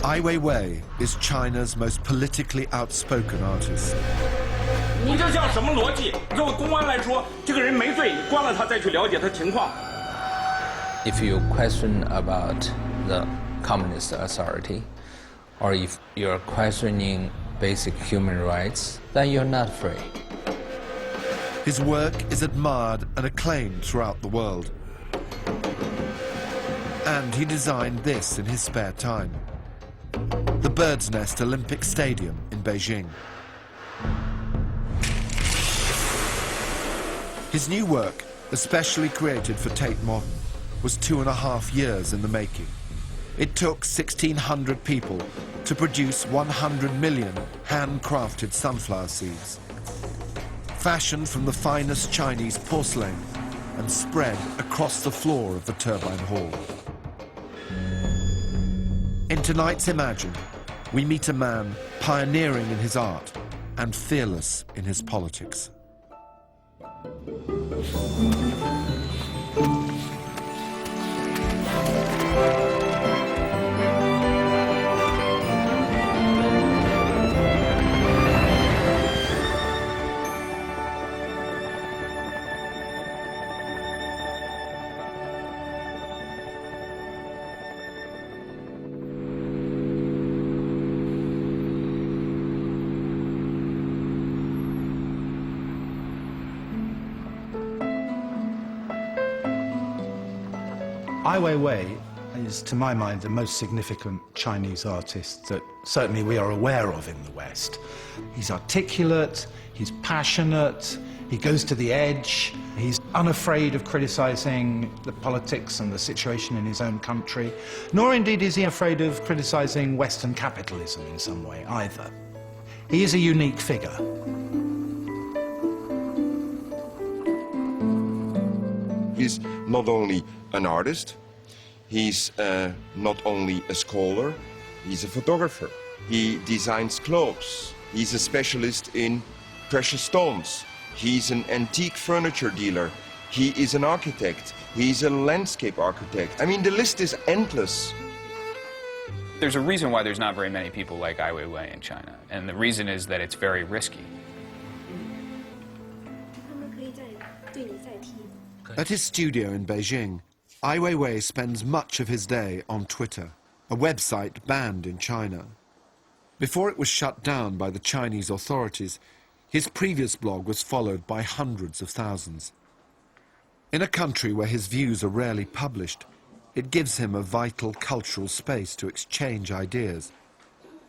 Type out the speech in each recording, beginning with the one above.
Ai Weiwei is China's most politically outspoken artist. 你这叫什么逻辑？作为公安来说，这个人没罪，你关了他再去了解他情况。If you question about the communist authority, or if you're questioning basic human rights, then you're not free. His work is admired and acclaimed throughout the world. And he designed this in his spare time. The Bird's Nest Olympic Stadium in Beijing. His new work, especially created for Tate Modern, was 2.5 years in the making. It took 1,600 people to produce 100 million handcrafted sunflower seeds, fashioned from the finest Chinese porcelain and spread across the floor of the turbine hall. In tonight's Imagine, we meet a man pioneering in his art and fearless in his politics. Ai Weiwei is, to my mind, the most significant Chinese artist that certainly we are aware of in the West. He's articulate, he's passionate, he goes to the edge, he's unafraid of criticizing the politics and the situation in his own country, nor indeed is he afraid of criticizing Western capitalism in some way either. He is a unique figure. He's not only an artist, he's not only a scholar, he's a photographer. He designs clothes. He's a specialist in precious stones. He's an antique furniture dealer. He is an architect. He's a landscape architect. I mean, the list is endless. There's a reason why there's not very many people like Ai Weiwei in China, and the reason is that it's very risky. At his studio in Beijing, Ai Weiwei spends much of his day on Twitter, a website banned in China. Before it was shut down by the Chinese authorities, his previous blog was followed by hundreds of thousands. In a country where his views are rarely published, it gives him a vital cultural space to exchange ideas.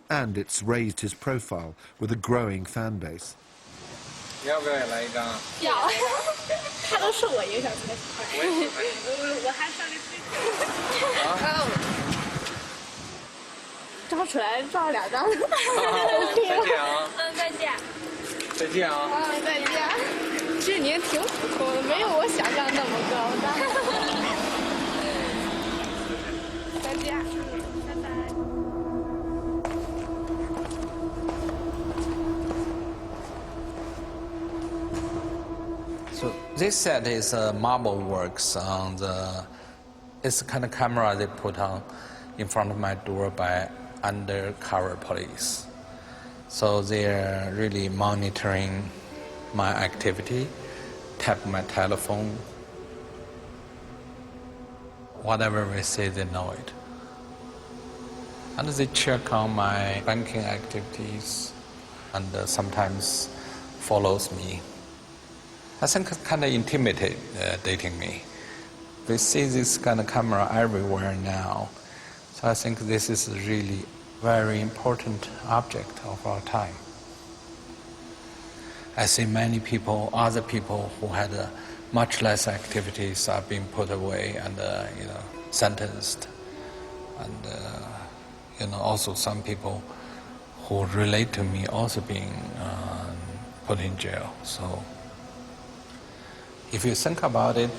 And it's raised his profile with a growing fan base. 要不要也来一张？要，他都受我影响才喜欢。我还上那最近。照出来照2张。再见啊！再见。再见啊！再见。其实您挺普通的，没有我想象那么高的。再见。拜拜。 So this set is marble works on the, it's the kind of camera they put on in front of my door by undercover police. So they're really monitoring my activity, tap my telephone. Whatever we say, they know it. And they check on my banking activities and sometimes follows me. I think it's kind of intimidating me. We see this kind of camera everywhere now. So I think this is a really very important object of our time. I see many people, other people who had much less activities are being put away and sentenced. And also some people who relate to me also being put in jail. So if you think about it,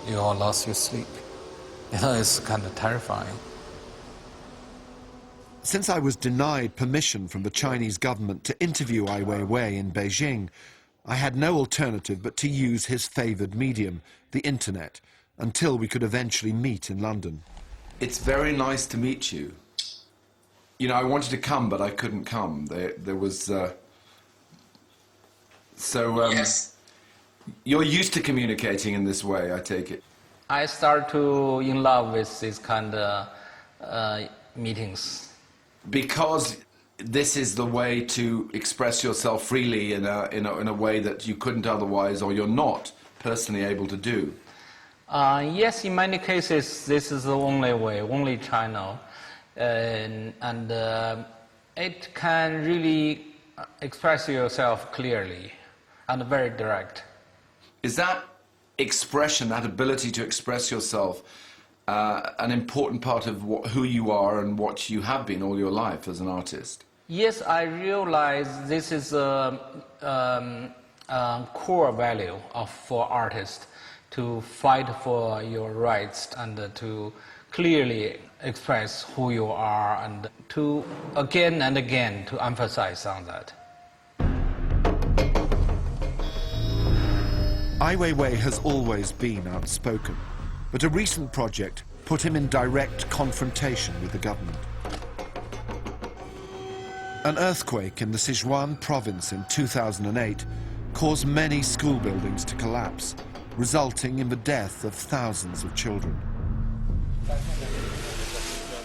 you all lost your sleep. It's kind of terrifying. Since I was denied permission from the Chinese government to interview Ai Weiwei in Beijing, I had no alternative but to use his favoured medium, the internet, until we could eventually meet in London. It's very nice to meet you. You know, I wanted to come, but I couldn't come. There was... Yes. You're used to communicating in this way, I take it. I start to in love with these kind of meetings. Because this is the way to express yourself freely in a way that you couldn't otherwise, or you're not personally able to do. Yes, in many cases, this is the only way, only channel. And it can really express yourself clearly and very direct. Is that expression, that ability to express yourself, an important part of who you are and what you have been all your life as an artist? Yes, I realize this is a core value for artists, to fight for your rights and to clearly express who you are, and to again and again to emphasize on that. Ai Weiwei has always been outspoken, but a recent project put him in direct confrontation with the government. An earthquake in the Sichuan province in 2008 caused many school buildings to collapse, resulting in the death of thousands of children.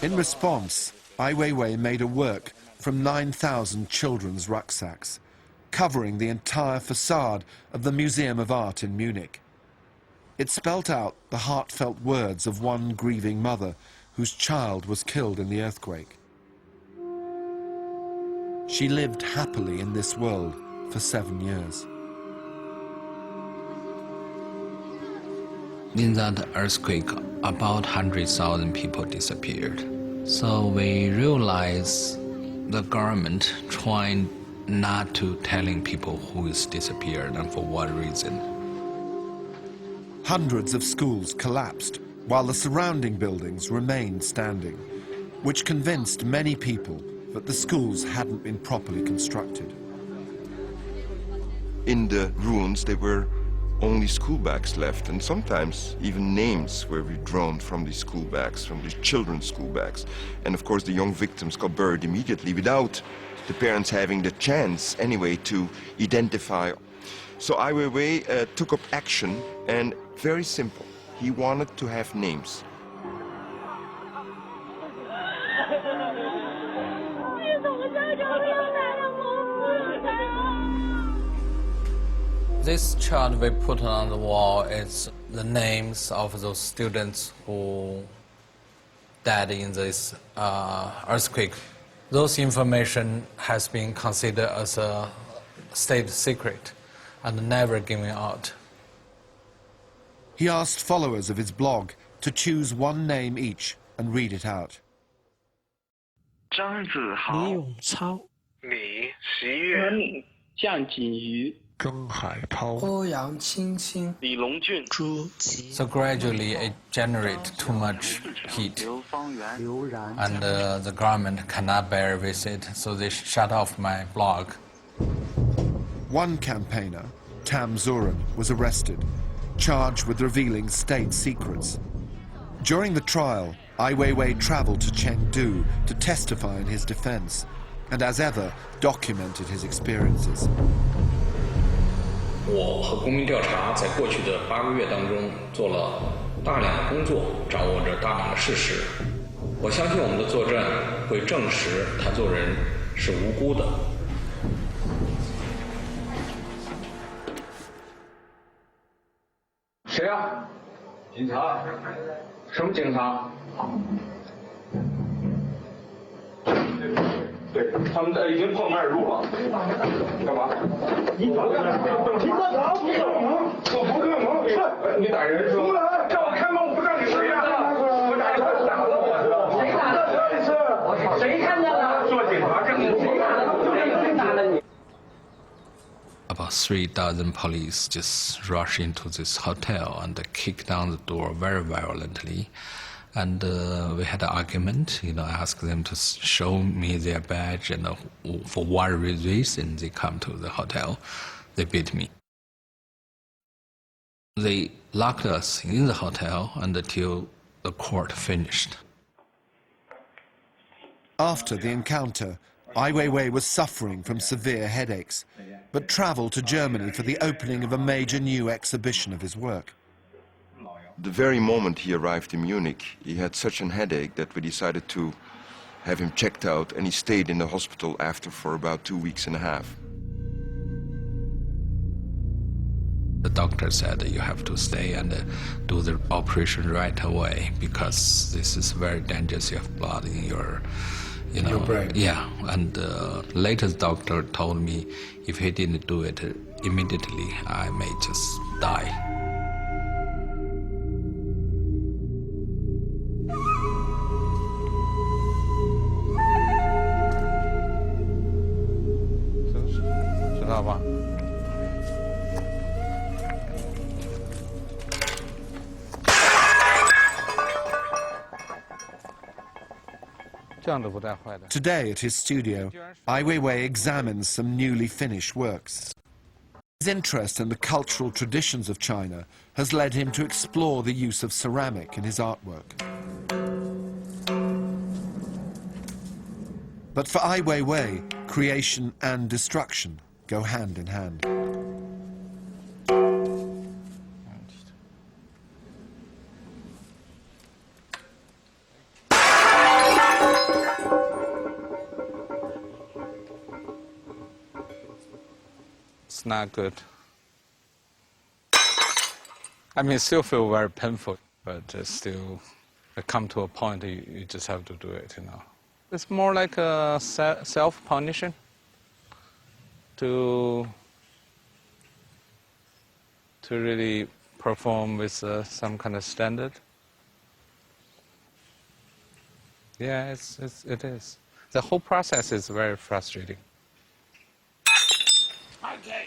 In response, Ai Weiwei made a work from 9,000 children's rucksacks, covering the entire facade of the Museum of Art in Munich. It spelt out the heartfelt words of one grieving mother whose child was killed in the earthquake. She lived happily in this world for 7 years. In that earthquake, about 100,000 people disappeared. So we realized the government trying not to telling people who is disappeared and for what reason. Hundreds of schools collapsed while the surrounding buildings remained standing, which convinced many people that the schools hadn't been properly constructed. In the ruins, there were only school bags left, and sometimes even names were withdrawn from these school bags, from these children's school bags. And of course, the young victims got buried immediately without the parents having the chance anyway to identify. So Ai Weiwei took up action, and very simple. He wanted to have names. This chart we put on the wall is the names of those students who died in this earthquake. Those information has been considered as a state secret and never given out. He asked followers of his blog to choose one name each and read it out. 张子豪、李永超、李十月、你向锦瑜、曾海涛、欧阳青青、李龙俊、朱吉、 So gradually it generates too much heat, 刘方圆、 刘然、 and the government cannot bear with it, so they shut off my blog. One campaigner, Tam Zuran, was arrested, charged with revealing state secrets. During the trial, Ai Weiwei traveled to Chengdu to testify in his defense, and as ever, documented his experiences. 我和公民调查在过去的8个月当中做了大量的工作，掌握着大量的事实。我相信我们的作证会证实他做人是无辜的。谁啊？警察？什么警察？对，他们已经破门而入了。干嘛？你打人！停车场！我不开门！是，你打人是吧？叫我开门，我不让你谁呀？我打人，打了我！谁打的？这是谁看见了？做警察证明谁打的？就是谁打的你。 About 3,000 police just rushed into this hotel and kicked down the door very violently. And we had an argument, I asked them to show me their badge and for what reason they come to the hotel. They beat me. They locked us in the hotel until the court finished. After the encounter, Ai Weiwei was suffering from severe headaches, but travelled to Germany for the opening of a major new exhibition of his work. The very moment he arrived in Munich, he had such a headache that we decided to have him checked out, and he stayed in the hospital after for about 2 weeks and a half. The doctor said you have to stay and do the operation right away because this is very dangerous. You have blood in your, Your brain. Yeah, and later the doctor told me if he didn't do it immediately, I may just die. Today at his studio, Ai Weiwei examines some newly finished works. His interest in the cultural traditions of China has led him to explore the use of ceramic in his artwork. But for Ai Weiwei, creation and destruction go hand in hand. It's not good. I mean, it still feel very painful, but still, it come to a point you just have to do it, you know. It's more like a self-punishing to really perform with some kind of standard. Yeah, it is. The whole process is very frustrating. Okay.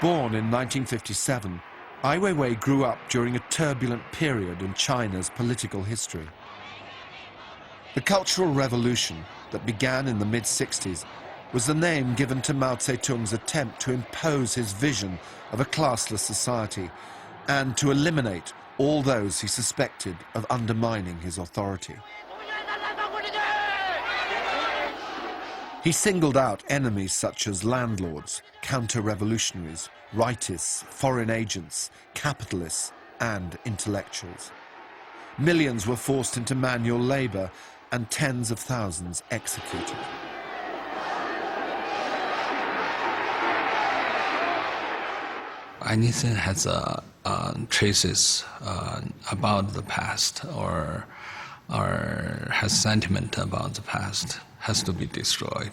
Born in 1957, Ai Weiwei grew up during a turbulent period in China's political history. The Cultural Revolution that began in the mid-60s was the name given to Mao Zedong's attempt to impose his vision of a classless society and to eliminate all those he suspected of undermining his authority. He singled out enemies such as landlords, counter-revolutionaries, rightists, foreign agents, capitalists, and intellectuals. Millions were forced into manual labor and tens of thousands executed. Anything has traces about the past or has sentiment about the past has to be destroyed.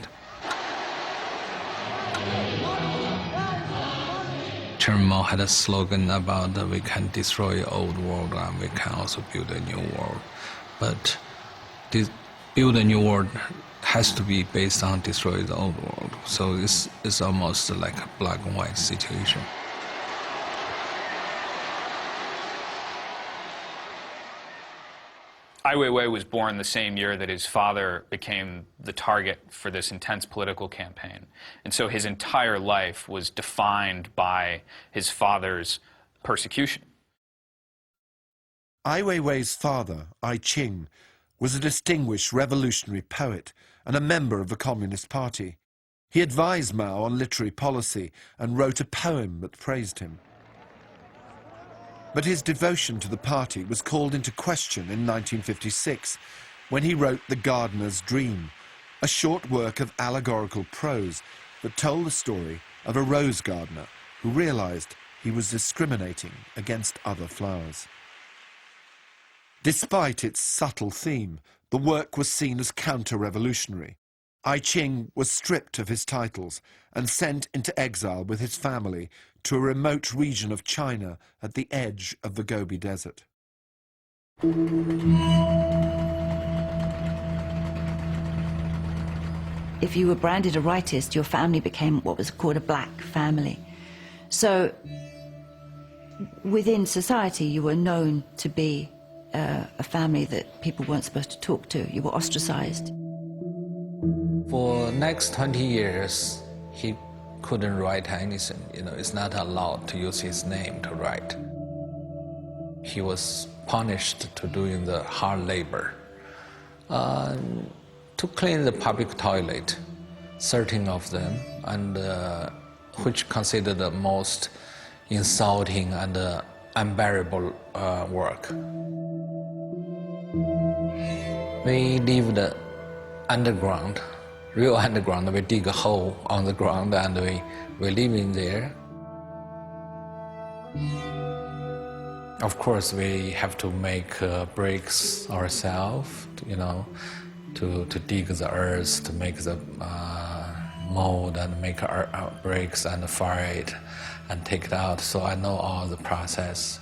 Chairman Mao had a slogan about we can destroy old world and we can also build a new world. But build a new world has to be based on destroy the old world. So it's almost like a black and white situation. Ai Weiwei was born the same year that his father became the target for this intense political campaign. And so his entire life was defined by his father's persecution. Ai Weiwei's father, Ai Qing, was a distinguished revolutionary poet and a member of the Communist Party. He advised Mao on literary policy and wrote a poem that praised him. But his devotion to the party was called into question in 1956 when he wrote The Gardener's Dream, a short work of allegorical prose that told the story of a rose gardener who realized he was discriminating against other flowers. Despite its subtle theme, the work was seen as counter-revolutionary. Ai Qing was stripped of his titles and sent into exile with his family to a remote region of China at the edge of the Gobi Desert. If you were branded a rightist, your family became what was called a black family. So within society, you were known to be a family that people weren't supposed to talk to. You were ostracized. For the next 20 years, he couldn't write anything. It's not allowed to use his name to write. He was punished to doing the hard labor, to clean the public toilet, 13 of them, and which considered the most insulting and unbearable work. We lived underground, real underground. We dig a hole on the ground and we live in there. Of course, we have to make bricks ourselves, to dig the earth, to make the mold and make our bricks and fire it and take it out. So I know all the process,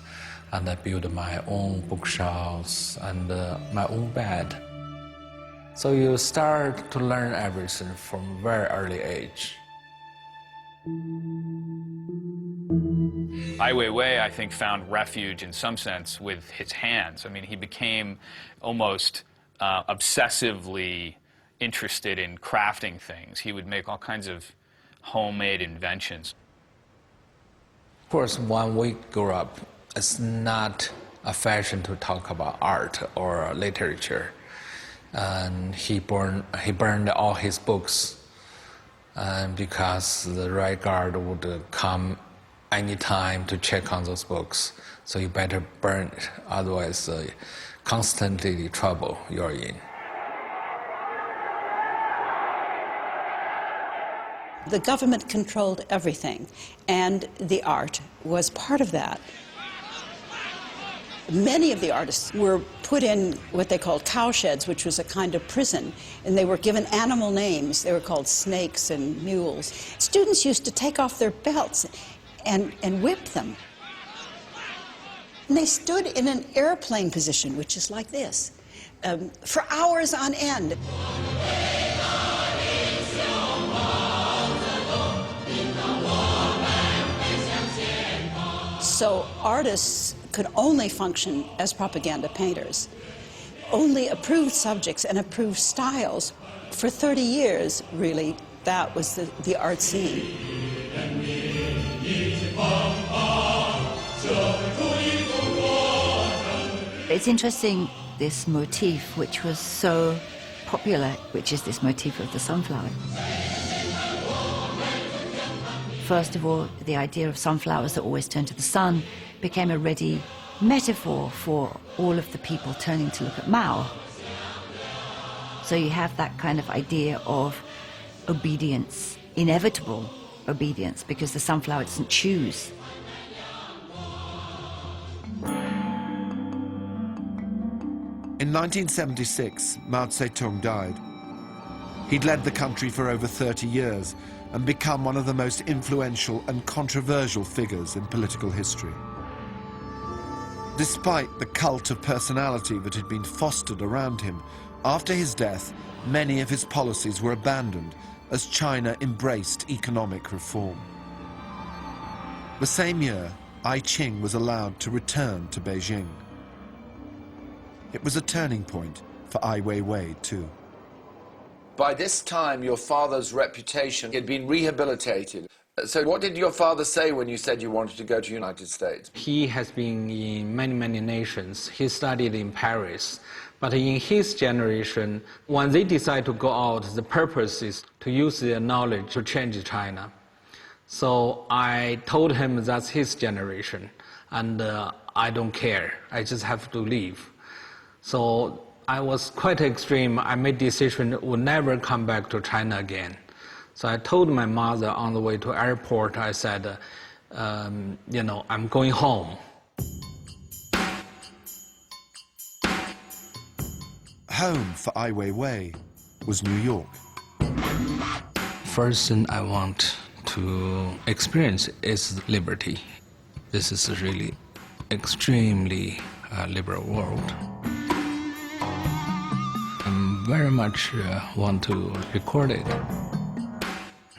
and I build my own bookshelves and my own bed. So you start to learn everything from very early age. Ai Weiwei, I think, found refuge in some sense with his hands. I mean, he became almost obsessively interested in crafting things. He would make all kinds of homemade inventions. Of course, when we grew up, it's not a fashion to talk about art or literature. And he burned all his books, and because the right guard would come anytime to check on those books. So you better burn it, otherwise constantly the trouble you're in. The government controlled everything, and the art was part of that. Many of the artists were put in what they called cowsheds, which was a kind of prison, and they were given animal names. They were called snakes and mules. Students used to take off their belts and whip them. And they stood in an airplane position, which is like this, for hours on end. So artists could only function as propaganda painters. Only approved subjects and approved styles. For 30 years, really, that was the art scene. It's interesting, this motif, which was so popular, which is this motif of the sunflower. First of all, the idea of sunflowers that always turn to the sun became a ready metaphor for all of the people turning to look at Mao. So you have that kind of idea of obedience, inevitable obedience, because the sunflower doesn't choose. In 1976, Mao Zedong died. He'd led the country for over 30 years and become one of the most influential and controversial figures in political history. Despite the cult of personality that had been fostered around him, after his death, many of his policies were abandoned as China embraced economic reform. The same year, Ai Qing was allowed to return to Beijing. It was a turning point for Ai Weiwei too. By this time, your father's reputation had been rehabilitated. So what did your father say when you said you wanted to go to the United States? He has been in many, many nations. He studied in Paris. But in his generation, when they decide to go out, the purpose is to use their knowledge to change China. So I told him that's his generation, and I don't care. I just have to leave. So I was quite extreme. I made a decision I would never come back to China again. So I told my mother on the way to airport, I said, I'm going home. Home for Ai Weiwei was New York. First thing I want to experience is liberty. This is a really extremely liberal world. I very much want to record it.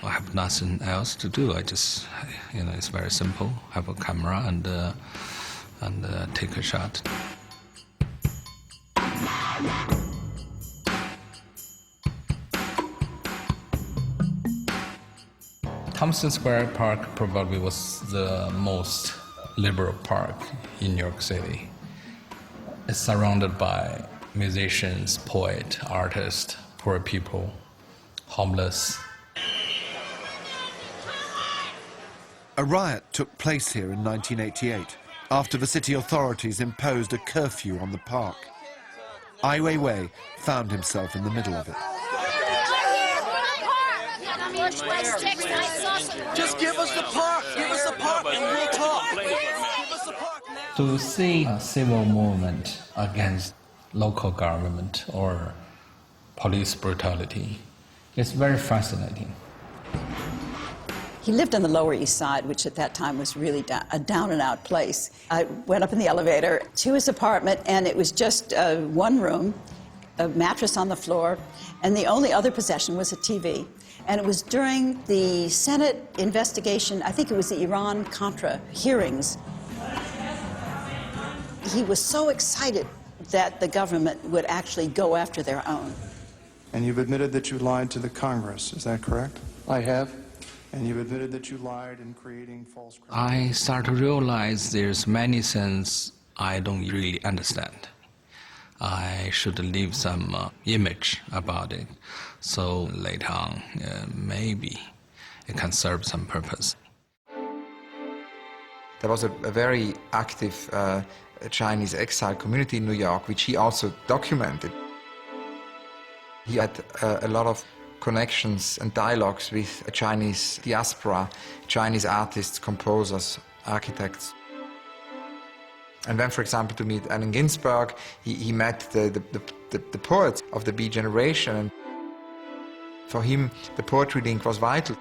I have nothing else to do. I just, it's very simple. Have a camera and take a shot. Thompson Square Park probably was the most liberal park in New York City. It's surrounded by musicians, poets, artists, poor people, homeless. A riot took place here in 1988 after the city authorities imposed a curfew on the park. Ai Weiwei found himself in the middle of it. Just give us the park, and we'll talk. Give us the park now. To see a civil movement against local government or police brutality is very fascinating. He lived on the Lower East Side, which at that time was really a down-and-out place. I went up in the elevator to his apartment, and it was just one room, a mattress on the floor, and the only other possession was a TV. And it was during the Senate investigation, I think it was the Iran-Contra hearings. He was so excited that the government would actually go after their own. And you've admitted that you lied to the Congress, is that correct? I have. And you've admitted that you lied in creating false criminal. I start to realize there's many things I don't really understand. I should leave some image about it, so later on, maybe it can serve some purpose. There was a very active Chinese exile community in New York, which he also documented. He had a lot of connections and dialogues with a Chinese diaspora, Chinese artists, composers, architects. And when, for example, to meet Allen Ginsberg, he met the poets of the Beat generation. And for him, the poetry link was vital.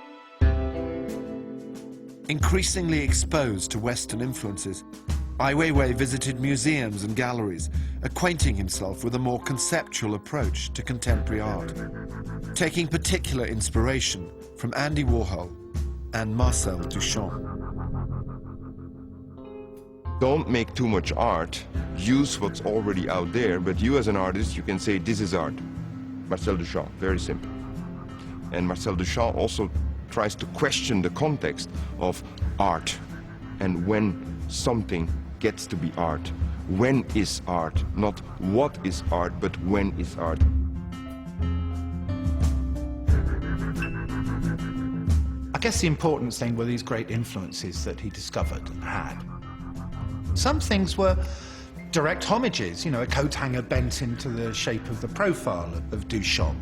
Increasingly exposed to Western influences, Ai Weiwei visited museums and galleries, acquainting himself with a more conceptual approach to contemporary art, taking particular inspiration from Andy Warhol and Marcel Duchamp. Don't make too much art, use what's already out there, but you as an artist, you can say this is art. Marcel Duchamp, very simple. And Marcel Duchamp also tries to question the context of art and when something gets to be art. When is art? Not what is art, but when is art. I guess the important thing were these great influences that he discovered and had. Some things were direct homages, you know, a coat hanger bent into the shape of the profile of Duchamp.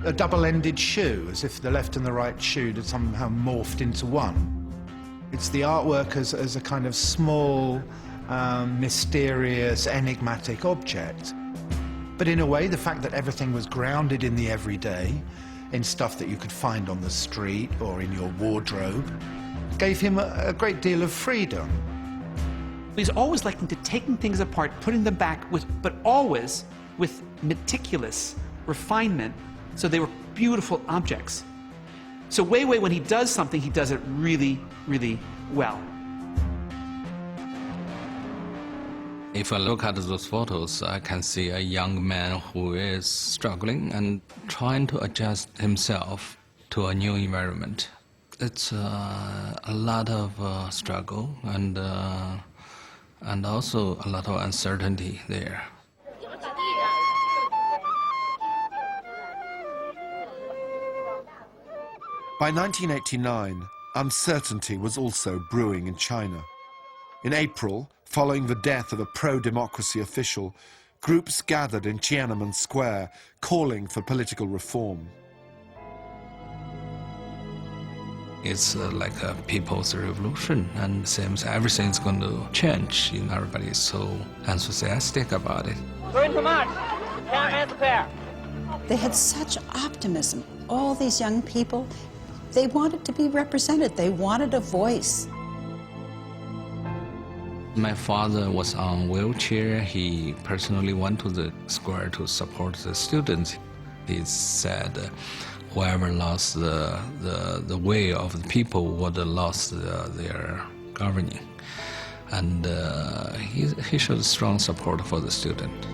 A double-ended shoe, as if the left and the right shoe had somehow morphed into one. It's the artwork as a kind of small, mysterious, enigmatic object. But in a way, the fact that everything was grounded in the everyday, in stuff that you could find on the street or in your wardrobe, gave him a great deal of freedom. He's always liking to taking things apart, putting them back, but always with meticulous refinement, so they were beautiful objects. So Weiwei, when he does something, he does it really, really well. If I look at those photos, I can see a young man who is struggling and trying to adjust himself to a new environment. It's a lot of struggle and also a lot of uncertainty there. By 1989, uncertainty was also brewing in China. In April, following the death of a pro-democracy official, groups gathered in Tiananmen Square calling for political reform. It's like a people's revolution, and it seems everything's going to change. You know, everybody is so enthusiastic about it. Going to march. They had such optimism. All these young people, they wanted to be represented. They wanted a voice. My father was on a wheelchair. He personally went to the square to support the students. He said whoever lost the way of the people would have lost their governing. And he showed strong support for the student.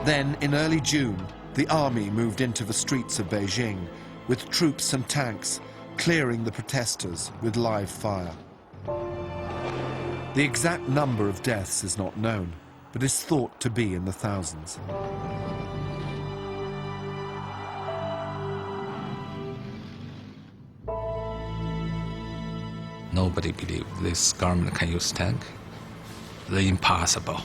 Then, in early June, the army moved into the streets of Beijing with troops and tanks clearing the protesters with live fire. The exact number of deaths is not known, but is thought to be in the thousands. Nobody believed this government can use tank. The impossible.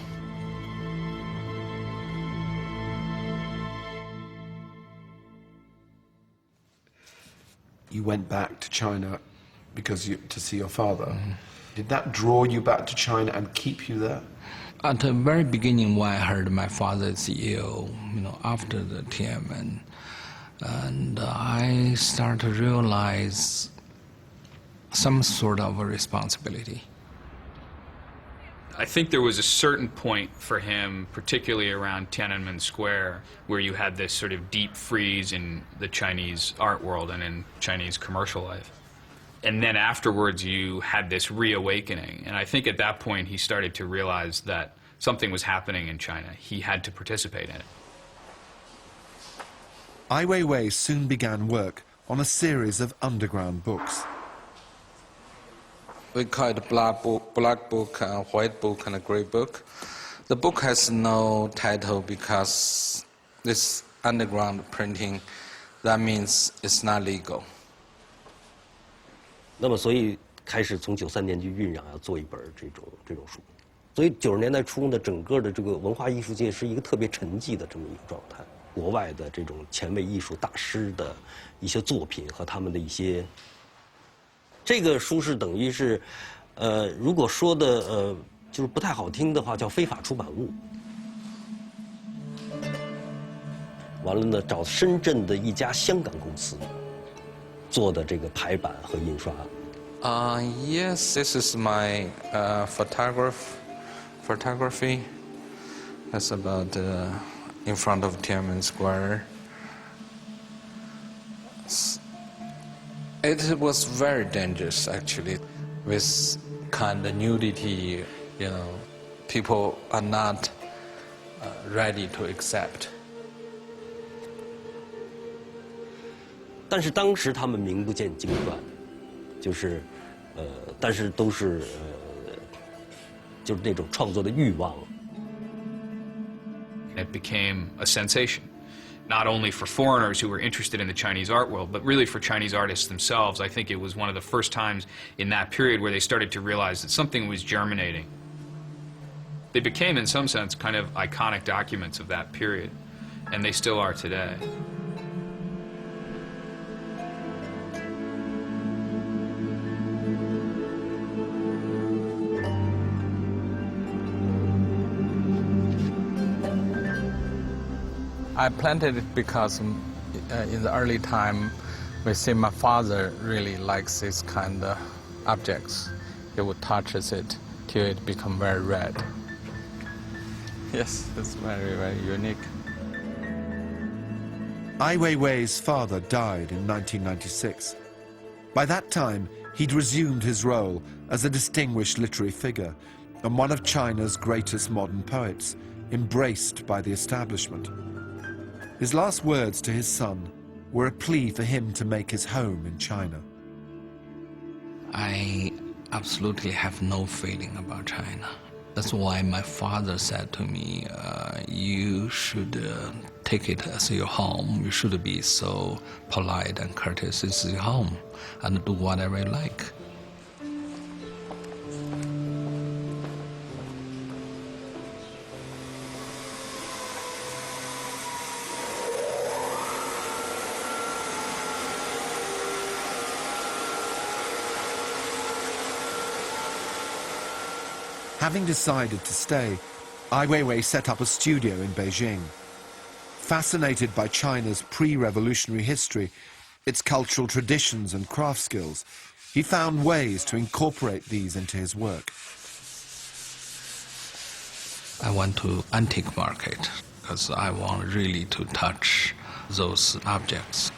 You went back to China to see your father. Mm-hmm. Did that draw you back to China and keep you there? At the very beginning, when I heard my father is ill, after the Tiananmen, and I started to realize some sort of a responsibility. I think there was a certain point for him, particularly around Tiananmen Square, where you had this sort of deep freeze in the Chinese art world and in Chinese commercial life. And then afterwards you had this reawakening. And I think at that point he started to realize that something was happening in China. He had to participate in it. Ai Weiwei soon began work on a series of underground books. We call it black book, white book, and a gray book. The book has no title because this underground printing, that means it's not legal. 那么，所以开始从93年就酝酿要做一本这种书，所以90年代初呢，整个的这个文化艺术界是一个特别沉寂的这么一个状态。国外的这种前卫艺术大师的一些作品和他们的一些，这个书是等于是，如果说的就是不太好听的话，叫非法出版物。完了呢，找深圳的一家香港公司。 做的这个排版和印刷。Yes, this is my photography. That's about in front of Tiananmen Square. It was very dangerous, actually, with kind of nudity. People are not ready to accept. 但是当时他们名不见经传，就是，但是都是就是那种创作的欲望。It became a sensation, not only for foreigners who were interested in the Chinese art world, but really for Chinese artists themselves. I think it was one of the first times in that period where they started to realize that something was germinating. They became, in some sense, kind of iconic documents of that period, and they still are today. I planted it because in the early time, we see my father really likes this kind of objects. He would touch it till it become very red. Yes, it's very, very unique. Ai Weiwei's father died in 1996. By that time, he'd resumed his role as a distinguished literary figure and one of China's greatest modern poets, embraced by the establishment. His last words to his son were a plea for him to make his home in China. I absolutely have no feeling about China. That's why my father said to me, you should take it as your home. You should be so polite and courteous. It's your home, and do whatever you like. Having decided to stay, Ai Weiwei set up a studio in Beijing. Fascinated by China's pre-revolutionary history, its cultural traditions and craft skills, he found ways to incorporate these into his work. I went to antique market because I want really to touch those objects.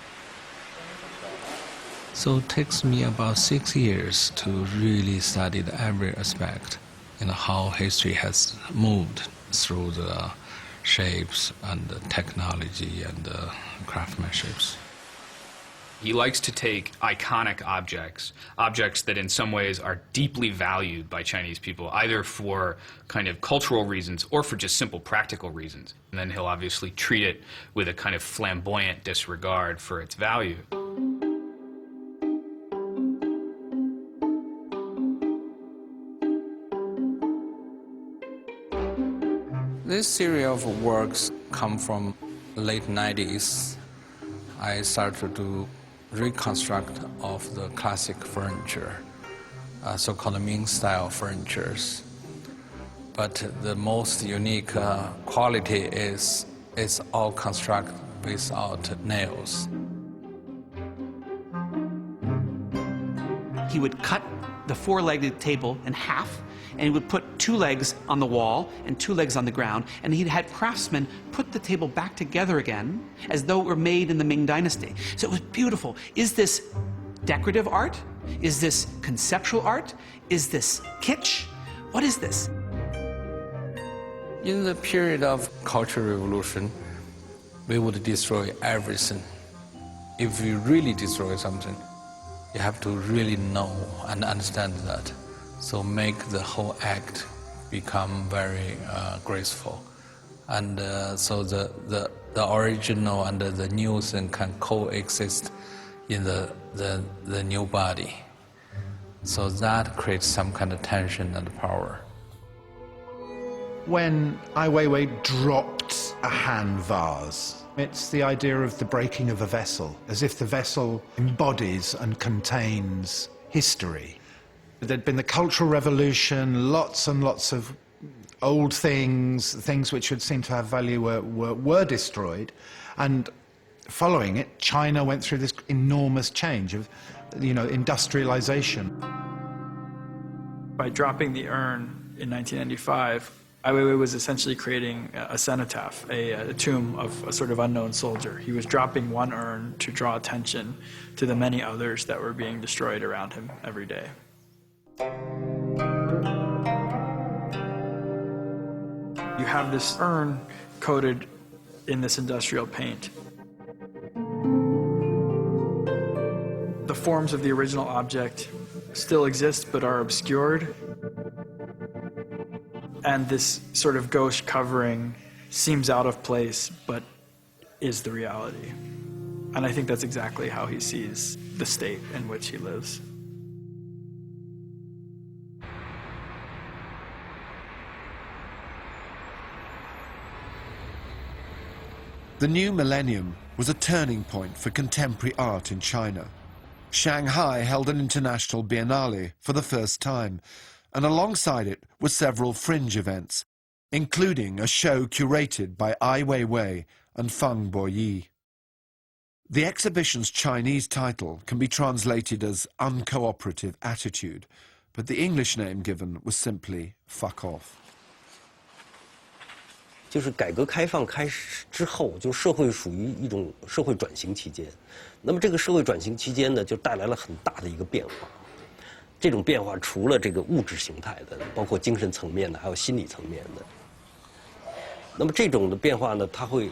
So it takes me about 6 years to really study every aspect. How history has moved through the shapes and technology and craftsmanships. He likes to take iconic objects, objects that in some ways are deeply valued by Chinese people, either for kind of cultural reasons or for just simple practical reasons. And then he'll obviously treat it with a kind of flamboyant disregard for its value. This series of works come from late 90s. I started to reconstruct of the classic furniture, so-called Ming-style furnitures. But the most unique quality is it's all constructed without nails. He would cut the four-legged table in half, and he would put 2 legs on the wall and 2 legs on the ground, and he'd had craftsmen put the table back together again as though it were made in the Ming Dynasty. So it was beautiful. Is this decorative art? Is this conceptual art? Is this kitsch? What is this? In the period of Cultural Revolution, we would destroy everything. If we really destroy something, you have to really know and understand that. So make the whole act become very graceful. And so the original and the new thing can coexist in the new body. So that creates some kind of tension and power. When Ai Weiwei dropped a hand vase, it's the idea of the breaking of a vessel, as if the vessel embodies and contains history. There'd been the Cultural Revolution, lots and lots of old things which would seem to have value were destroyed, and following it, China went through this enormous change of, industrialization. By dropping the urn in 1995, Ai Weiwei was essentially creating a cenotaph, a tomb of a sort of unknown soldier. He was dropping one urn to draw attention to the many others that were being destroyed around him every day. You have this urn coated in this industrial paint. The forms of the original object still exist but are obscured. And this sort of gauche covering seems out of place but is the reality. And I think that's exactly how he sees the state in which he lives. The new millennium was a turning point for contemporary art in China. Shanghai held an international biennale for the first time, and alongside it were several fringe events, including a show curated by Ai Weiwei and Feng Boyi. The exhibition's Chinese title can be translated as uncooperative attitude, but the English name given was simply fuck off. 就是改革开放开始之后，就社会属于一种社会转型期间。那么这个社会转型期间呢，就带来了很大的一个变化。这种变化除了这个物质形态的，包括精神层面的，还有心理层面的。那么这种的变化呢，它会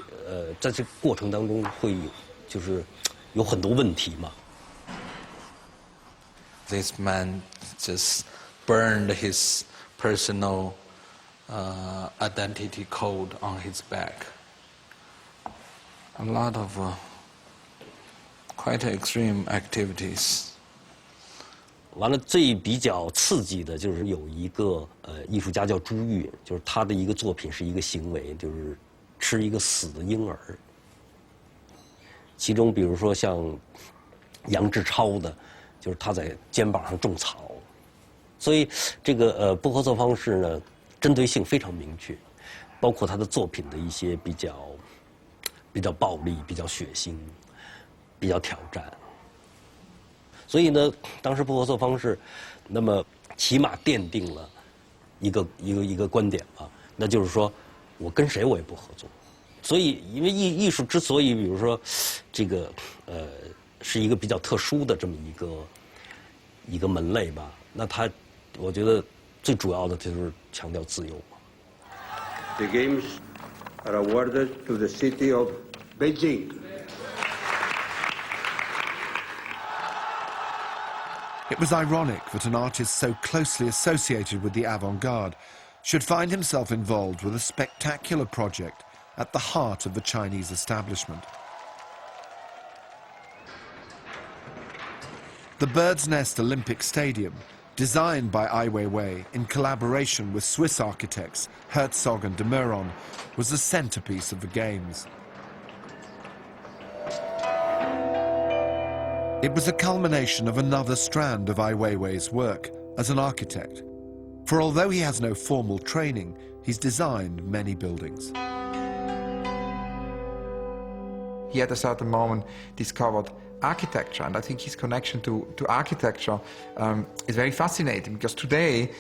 在这个过程当中会就是有很多问题嘛。This man just burned his personal identity code on his back. A lot of quite extreme activities. 完了，最比较刺激的就是有一个艺术家叫朱玉，就是他的一个作品是一个行为，就是吃一个死的婴儿。其中比如说像杨志超的，就是他在肩膀上种草，所以这个不合作方式呢，针对性非常明确，包括他的作品的一些比较暴力、比较血腥、比较挑战。所以呢，当时不合作方式，那么起码奠定了一个观点吧，那就是说我跟谁我也不合作。所以，因为艺术之所以，比如说这个是一个比较特殊的这么一个门类吧，那它我觉得最主要的就是强调自由。The games are awarded to the city of Beijing. It was ironic that an artist so closely associated with the avant-garde should find himself involved with a spectacular project at the heart of the Chinese establishment. The Bird's Nest Olympic Stadium, designed by Ai Weiwei in collaboration with Swiss architects Herzog and de Meuron, was the centerpiece of the Games. It was a culmination of another strand of Ai Weiwei's work as an architect. For although he has no formal training, he's designed many buildings. He at a certain moment discovered architecture, and I think his connection to architecture is very fascinating, because today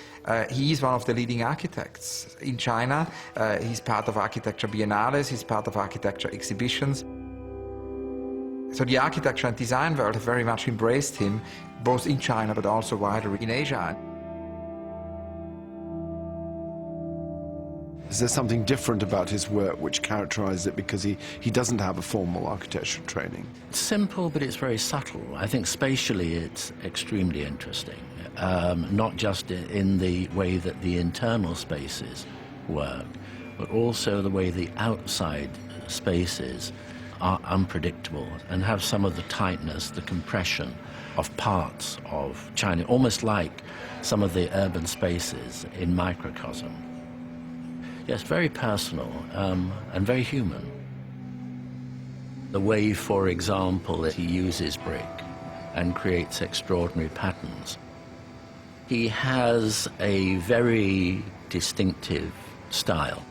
he is one of the leading architects in China. He's part of architecture biennales, he's part of architecture exhibitions. So the architecture and design world have very much embraced him, both in China but also wider in Asia. Is there something different about his work which characterizes it because he doesn't have a formal architectural training? It's simple, but it's very subtle. I think spatially it's extremely interesting, not just in the way that the internal spaces work, but also the way the outside spaces are unpredictable and have some of the tightness, the compression of parts of China, almost like some of the urban spaces in microcosm. Yes, very personal and very human. The way, for example, that he uses brick and creates extraordinary patterns. He has a very distinctive style.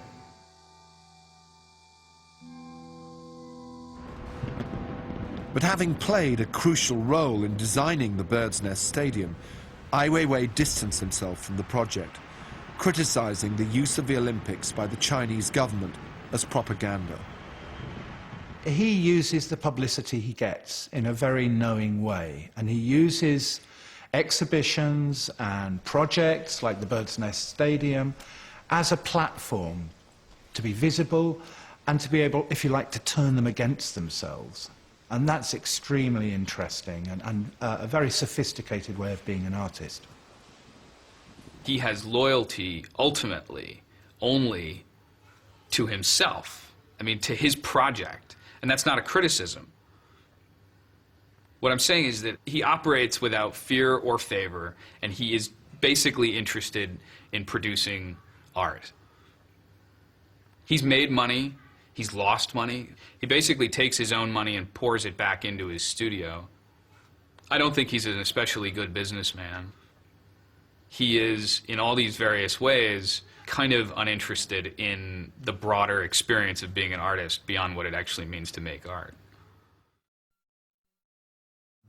But having played a crucial role in designing the Bird's Nest Stadium, Ai Weiwei distanced himself from the project, criticizing the use of the Olympics by the Chinese government as propaganda. He uses the publicity he gets in a very knowing way, and he uses exhibitions and projects like the Bird's Nest Stadium as a platform to be visible and to be able, if you like, to turn them against themselves. And that's extremely interesting and a very sophisticated way of being an artist. He has loyalty, ultimately, only to himself. I mean, to his project. And that's not a criticism. What I'm saying is that he operates without fear or favor, and he is basically interested in producing art. He's made money. He's lost money. He basically takes his own money and pours it back into his studio. I don't think he's an especially good businessman. He is, in all these various ways, kind of uninterested in the broader experience of being an artist beyond what it actually means to make art.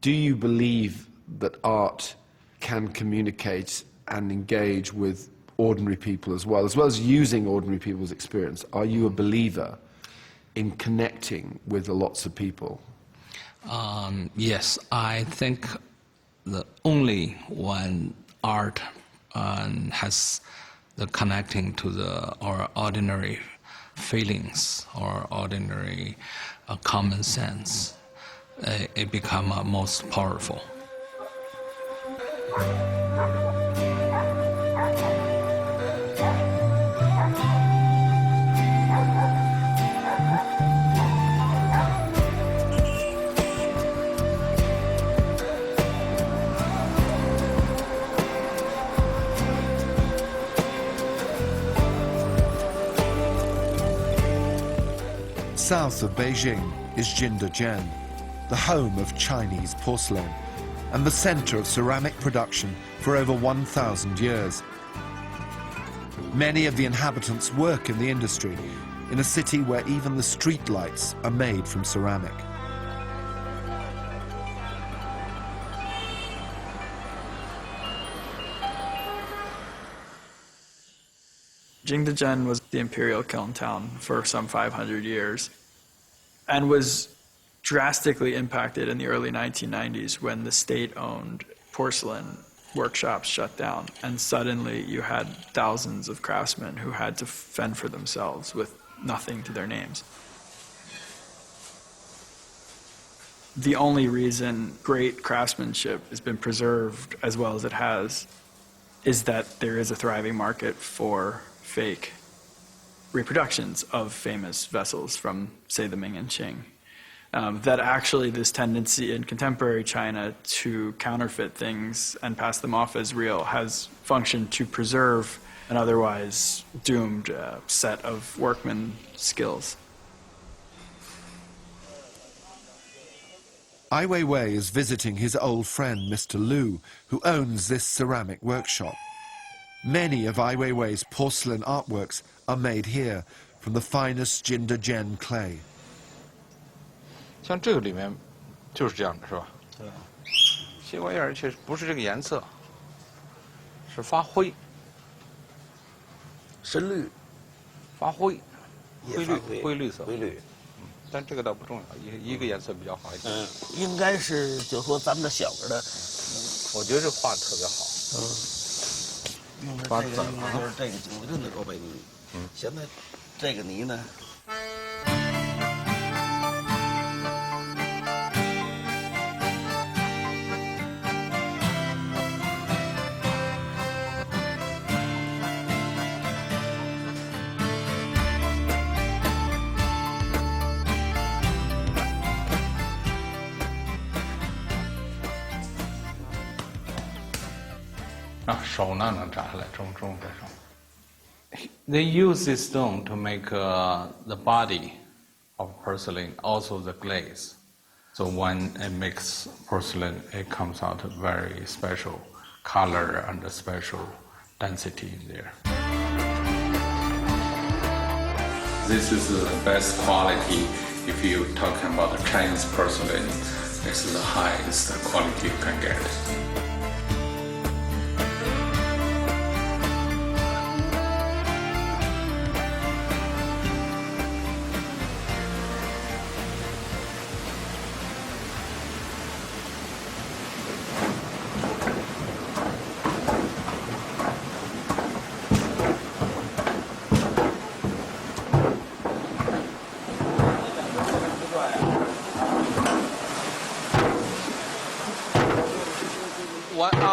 Do you believe that art can communicate and engage with ordinary people as well as using ordinary people's experience? Are you a believer in connecting with lots of people? Yes, I think the only one art has the connecting to our ordinary feelings or ordinary common sense. It become most powerful. South of Beijing is Jindajian, the home of Chinese porcelain and the center of ceramic production for over 1,000 years. Many of the inhabitants work in the industry in a city where even the street lights are made from ceramic. Jindajian was the imperial kiln town for some 500 years and was drastically impacted in the early 1990s when the state-owned porcelain workshops shut down, and suddenly you had thousands of craftsmen who had to fend for themselves with nothing to their names. The only reason great craftsmanship has been preserved as well as it has is that there is a thriving market for fake reproductions of famous vessels from, say, the Ming and Qing. That actually this tendency in contemporary China to counterfeit things and pass them off as real has functioned to preserve an otherwise doomed set of workman skills. Ai Weiwei is visiting his old friend Mr. Liu, who owns this ceramic workshop. Many of Ai Weiwei's porcelain artworks are made here from the finest Jindajian clay. 像这个里面就是这样的，是吧？对。些玩意儿确实不是这个颜色，是发灰。深绿。发灰。灰绿，灰绿色。灰绿。但这个倒不重要，一个颜色比较好一点。应该是就说咱们这小个的，我觉得这画的特别好。用的这个就是这个9吨的罗贝泥。现在这个泥呢。手那能扎下来，重这种。They use this stone to make the body of porcelain, also the glaze. So when it makes porcelain, it comes out a very special color and a special density in there. This is the best quality if you're talking about the Chinese porcelain. This is the highest quality you can get.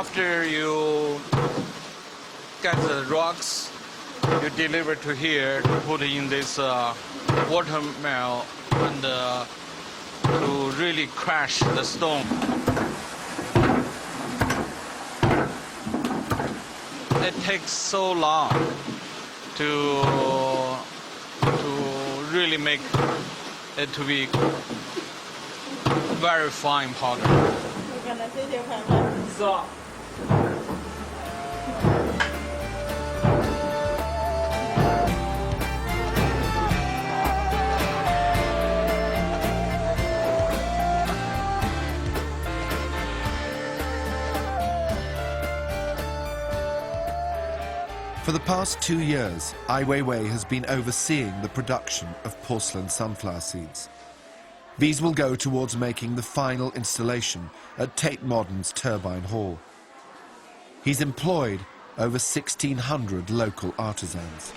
After you get the rocks, you deliver to here to put in this water mill and to really crush the stone. It takes so long to really make it to be very fine powder. For the past 2 years, Ai Weiwei has been overseeing the production of porcelain sunflower seeds. These will go towards making the final installation at Tate Modern's Turbine Hall. He's employed over 1,600 local artisans.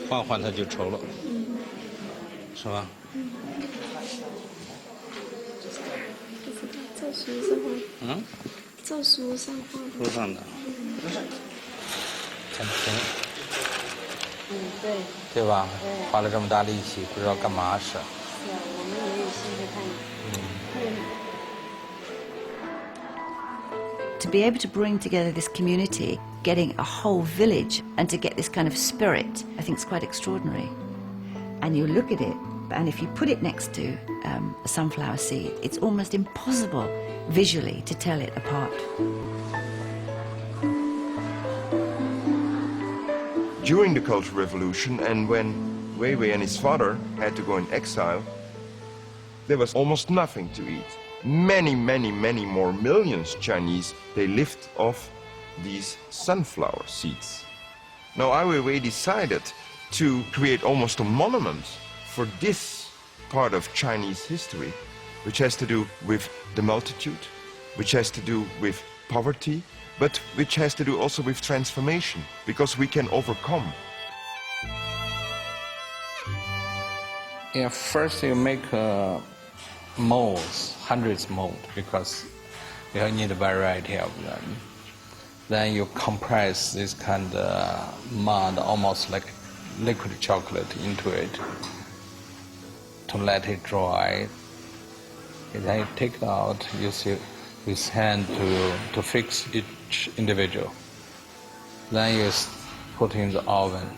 换换它就稠了，是吧？在书上画。在书上画的。书上的。挺平。对。对吧？花了这么大力气，不知道干嘛使。是啊，我们也有兴趣看。To be able to bring together this community, getting a whole village, and to get this kind of spirit, I think is quite extraordinary. And you look at it, and if you put it next to a sunflower seed, it's almost impossible visually to tell it apart. During the Cultural Revolution, and when Weiwei and his father had to go in exile, there was almost nothing to eat. Many more millions Chinese, they lived off these sunflower seeds. Now Ai Weiwei decided to create almost a monument for this part of Chinese history, which has to do with the multitude, which has to do with poverty, but which has to do also with transformation, because we can overcome. Yeah, first you make molds, hundreds mold, because you need a variety of them. Then you compress this kind of mud, almost like liquid chocolate, into it to let it dry. And then you take it out, use hand to fix each individual. Then you put in the oven,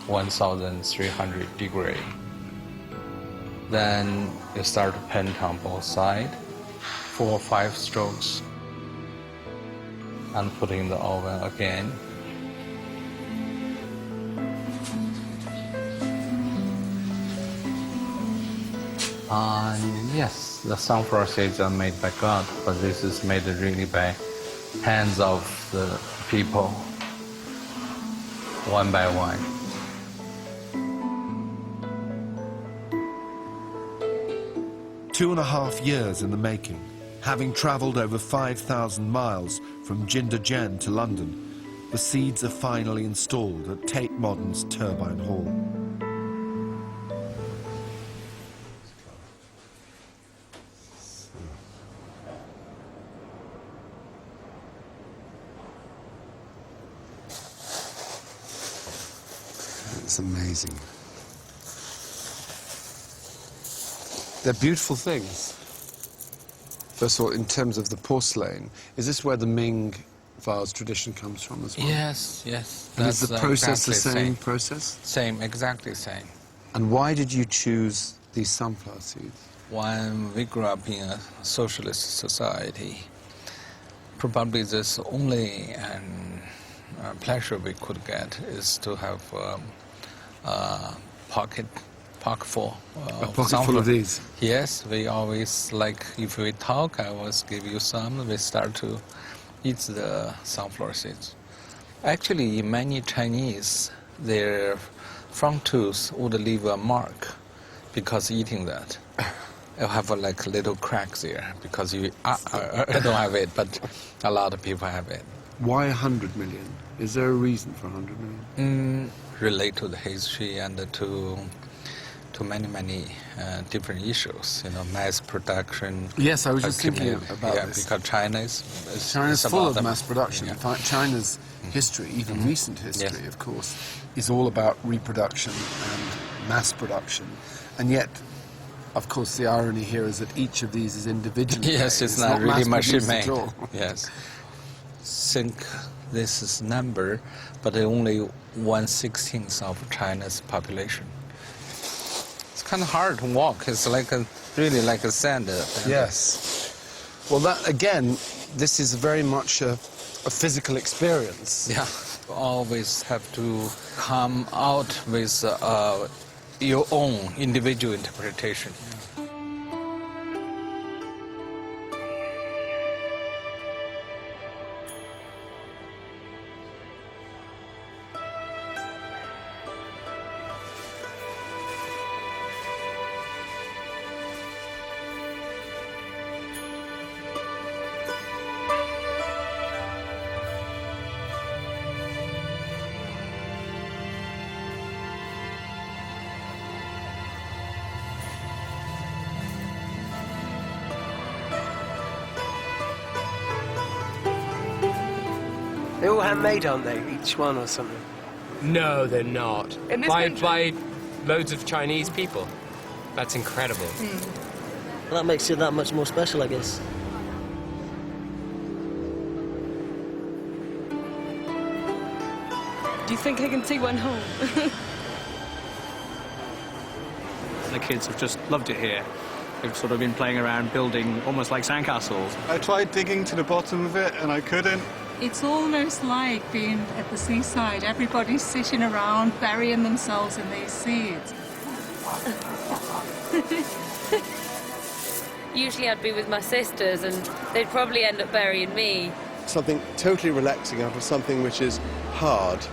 1,300 degrees. Then you start to paint on both sides, 4 or 5 strokes, and put in the oven again. Yes, the sunflower seeds are made by God, but this is made really by hands of the people, one by one. Two and a half years in the making, having travelled over 5,000 miles from Jindajian to London, the seeds are finally installed at Tate Modern's Turbine Hall. It's amazing. They're beautiful things. First of all, in terms of the porcelain, is this where the Ming vase tradition comes from as well? Yes, yes. And is the process exactly the same process? Same, exactly same. And why did you choose these sunflower seeds? When we grew up in a socialist society, probably the only pleasure we could get is to have a pocket full of these? Yes, we always, like, if we talk, I always give you some. We start to eat the sunflower seeds. Actually, in many Chinese, their front tooth would leave a mark because eating that. You have like little cracks there because you I don't have it, but a lot of people have it. Why 100 million? Is there a reason for 100 million? Relate to the history and to many different issues. You know, mass production. Yes, I was just thinking about this. Because China's full of mass production. In fact, China's history, even recent history, of course, is all about reproduction and mass production, and yet. Of course, the irony here is that each of these is individually. Yes, it's not really machine-made. Yes. Think this is number, but only 1/16 of China's population. It's kind of hard to walk. It's like really like a sand. Yes. Well, that again, this is very much a physical experience. Yeah. You always have to come out with your own individual interpretation. They're all handmade, aren't they? Each one or something? No, they're not. In this by loads of Chinese people. That's incredible. Well, that makes it that much more special, I guess. Do you think I can take one home? The kids have just loved it here. They've sort of been playing around building almost like sandcastles. I tried digging to the bottom of it and I couldn't. It's almost like being at the seaside. Everybody's sitting around, burying themselves in these seeds. Usually I'd be with my sisters and they'd probably end up burying me. Something totally relaxing out of something which is hard,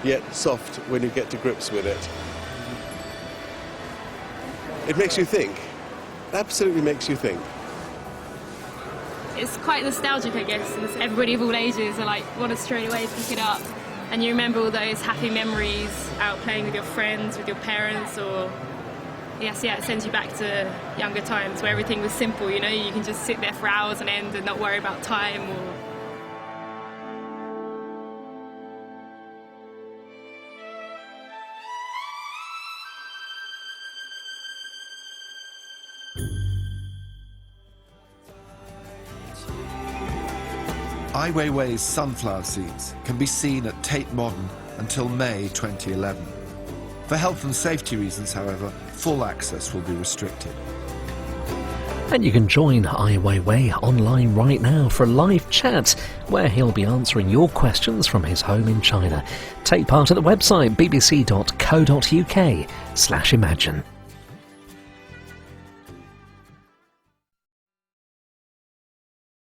yet soft when you get to grips with it. It makes you think. Absolutely makes you think. it's quite nostalgic, I guess. And everybody of all ages are like, want to straight away pick it up. And you remember all those happy memories out playing with your friends, with your parents, or yes, yeah, it sends you back to younger times where everything was simple, you know, you can just sit there for hours on end and not worry about time or... Ai Weiwei's sunflower seeds can be seen at Tate Modern until May 2011. For health and safety reasons, however, full access will be restricted. And you can join Ai Weiwei online right now for a live chat where he'll be answering your questions from his home in China. Take part at the website bbc.co.uk/imagine.